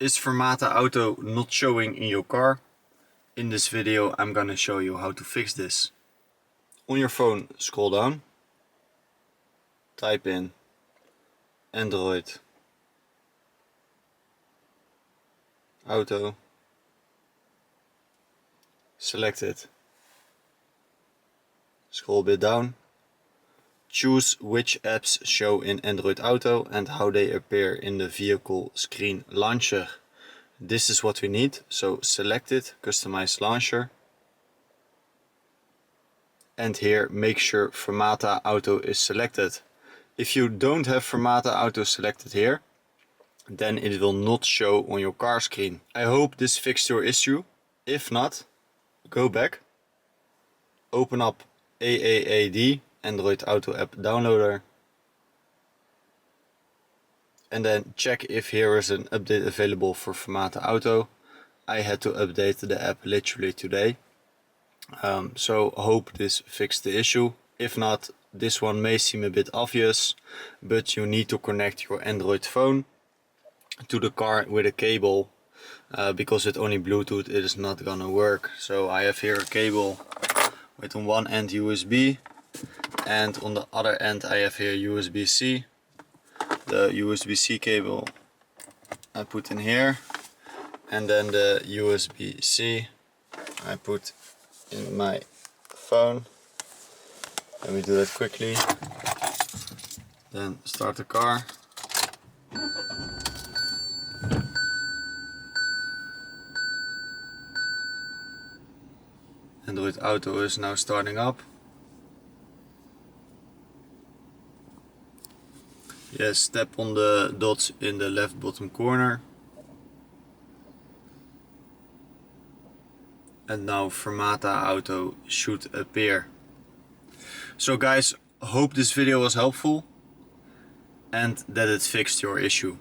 Is Fermata Auto not showing in your car? In this video I'm gonna show you how to fix this. On your phone, scroll down, type in Android Auto, select it, scroll a bit down, choose which apps show in Android Auto and how they appear in the vehicle screen launcher. This is what we need, so select it, customize launcher, and here make sure Fermata Auto is selected. If you don't have Fermata Auto selected here, then it will not show on your car screen. I hope this fixed your issue. If not, go back, open up AAAD, Android Auto App Downloader, and then check if here is an update available for Fermata Auto. I had to update the app literally today. So hope this fixed the issue. If not, this one may seem a bit obvious, but you need to connect your Android phone to the car with a cable, because with only Bluetooth it is not gonna work. So I have here a cable with on one end USB, and on the other end I have here USB-C. The USB-C cable I put in here, and then the USB-C I put in my phone. Let me do that quickly. Then start the car. Android Auto is now starting up. Yes, tap on the dots in the left bottom corner. And now Fermata Auto should appear. So guys, hope this video was helpful and that it fixed your issue.